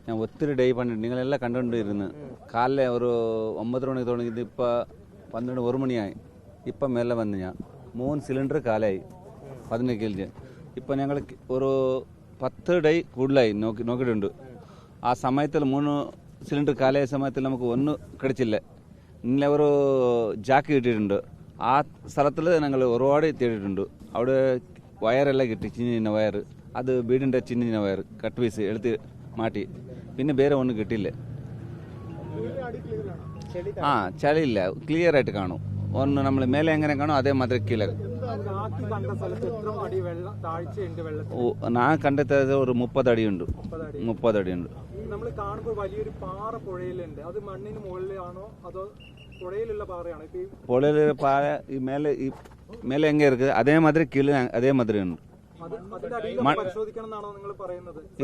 ഞാൻ ഒത്തിരി ഡേ പണിട്ട് നിങ്ങളെല്ലാം കണ്ടുകൊണ്ടിരുന്നു. കാലിലെ ഒരു 9 മണിക്ക് തുടങ്ങിയത് ഇപ്പോൾ 12 1 മണിയായി. ഇപ്പം മേലെ വന്ന് ഞാൻ 3 സിലിണ്ടർ കാലായി 15 kg. ഇപ്പം ഞങ്ങൾ ഒരു 10 ഡേ കൂടുതലായി നോക്കിയിട്ടുണ്ട്. ആ സമയത്തിൽ 3 സിലിണ്ടർ കാലായ സമയത്തിൽ നമുക്ക് ഒന്നും കിടച്ചില്ല. ഇന്നലെ ഒരു ജാക്ക് കിട്ടിയിട്ടുണ്ട്. ആ സ്ഥലത്തിൽ ഞങ്ങൾ ഒരുപാട് തേടിയിട്ടുണ്ട്. അവിടെ വയറെല്ലാം കിട്ടി, ചിന്ന വയർ. അത് വീടിൻ്റെ ചിന്ന വയർ കട്ട് പീസ് എടുത്ത് മാറ്റി. പിന്നെ വേറെ ഒന്നും കിട്ടിയില്ല. ആ ചളിയില്ല, ക്ലിയർ ആയിട്ട് കാണും. ഒന്ന് നമ്മൾ മേലെ എങ്ങനെ കാണും അതേമാതിരി കീഴെ. ഞാൻ കണ്ടെത്തിയത് ഒരു 30 അടിയുണ്ട്. 30 അടിയുണ്ട്. നമ്മൾ കാണുമ്പോൾ വലിയൊരു പാറ പുഴയിലുണ്ട്. അത് മണ്ണിന് മുകളിലാണോ അതോ പുഴയിലുള്ള പാറയാണോ? പുഴയിലുള്ള പാറ ഈ മേലെ എങ്ങനെ ഇருக்கு അതേമാതിരി കീഴെ അതേമാതിരി ഉണ്ട്.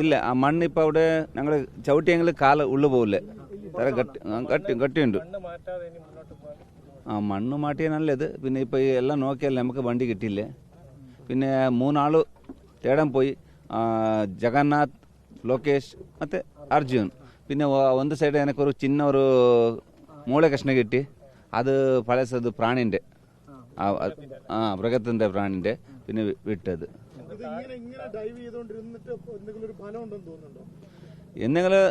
ഇല്ല, ആ മണ്ണ് ഇപ്പൊ അവിടെ ഞങ്ങൾ ചവിട്ടിയെങ്കിൽ കാല് ഉള്ളു പോകില്ല. കട്ടിയുണ്ട്. ആ മണ്ണ് മാറ്റിയ നല്ലത്. പിന്നെ ഇപ്പൊ എല്ലാം നോക്കിയാലേ നമുക്ക് വണ്ടി കിട്ടിയില്ലേ. പിന്നെ 3 ആള് തേടാൻ പോയി. ജഗന്നാഥ്, ലോകേഷ് ಮತ್ತೆ അർജുൻ. പിന്നെ ಒಂದು സൈഡ് എനിക്കൊരു ചിന്ന ഒരു മൂളെ കഷ്ണം കിട്ടി. അത് പഴയത് പ്രാണിന്റെ, മൃഗത്തിന്റെ പ്രാണിന്റെ. പിന്നെ വിട്ടത് എന്തെങ്കിലും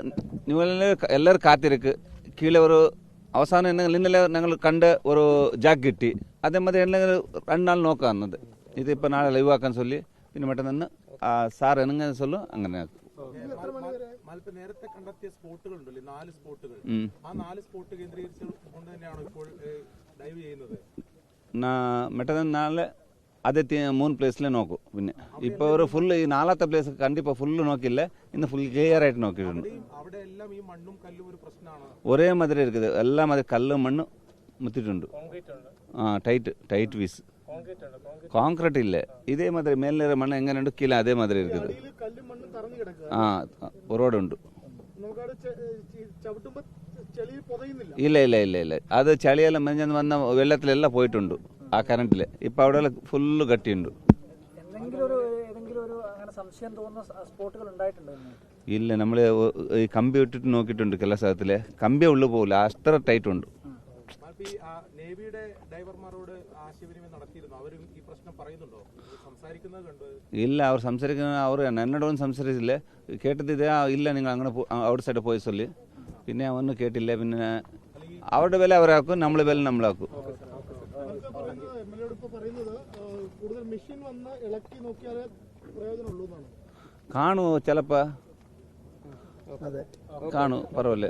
എല്ലാവരും കാത്തിരിക്ക്. കീഴെ ഒരു അവസാനം ഇന്നലെ ഞങ്ങൾ കണ്ട ഒരു ജാക്ക് കിട്ടി. അതേമാതിരി എന്തെങ്കിലും 2 നാൾ നോക്കാന്നത്. ഇതിപ്പോൾ നാളെ ലൈവ് ആക്കാൻ ചൊല്ലി പിന്നെ പെട്ടെന്ന് സാർ എങ്ങനെ ചൊല്ലും അങ്ങനെ ആക്കും. നേരത്തെ കണ്ടെത്തിയ സ്പോട്ടുകളുണ്ടല്ലോ, 4 സ്പോട്ടുകൾ. ആ 4 സ്പോട്ട് കേന്ദ്രീകരിച്ചുകൊണ്ട് തന്നെയാണോ ഇപ്പോൾ ഡൈവ് ചെയ്യുന്നത്? മെട്ടന്ന് നാളെ അതേ 3 പ്ലേസിൽ നോക്കും. പിന്നെ ഇപ്പോൾ ഒരു ഫുള്ള് ഈ 4ാമത്തെ പ്ലേസ് കണ്ടിപ്പോൾ ഫുള്ള് നോക്കില്ല. ഇന്ന് ഫുൾ ക്ലിയർ ആയിട്ട് നോക്കിയിട്ടുണ്ട്. ഒരേ മാതിരി இருக்குது. എല്ലാ മാതിരി കല്ലും മണ്ണും മുത്തിട്ടുണ്ട്. Tight piece. കോൺക്രീറ്റ് ഇല്ല. ഇതേ മാതിരി മേലെ മണ്ണ് എങ്ങനെയുണ്ട് കീഴെ അതേ മാതിരി இருக்குது. റോഡുണ്ട്. ഇല്ല ഇല്ല ഇല്ല ഇല്ല അത് ചളിയെല്ലാം മെഞ്ഞന്ന് വന്ന വെള്ളത്തിലെല്ലാം പോയിട്ടുണ്ട്. ആ കറണ്ടില് ഇപ്പൊ അവിടെ ഫുള്ള് കട്ടിയുണ്ട്. ഇല്ല, നമ്മള് ഈ കമ്പി ഇട്ടിട്ട് നോക്കിയിട്ടുണ്ട്. ചില സ്ഥലത്തില് കമ്പി ഉള്ളു പോകില്ല, അത്ര ടൈറ്റ് ഉണ്ട്. ഇല്ല, അവർ സംസാരിക്കുന്ന അവർ എന്നോടൊന്നും സംസാരിച്ചില്ല. കേട്ടത് ഇതേ ഇല്ല നിങ്ങൾ അങ്ങനെ ഔട്ട് സൈഡ് പോയി ചൊല്ലി. പിന്നെ ഒന്നും കേട്ടില്ല. പിന്നെ അവരുടെ വില അവരാക്കും, നമ്മളെ വില നമ്മളാക്കും. കാണൂ, ചിലപ്പോ കാണൂ, പറവല്ലേ.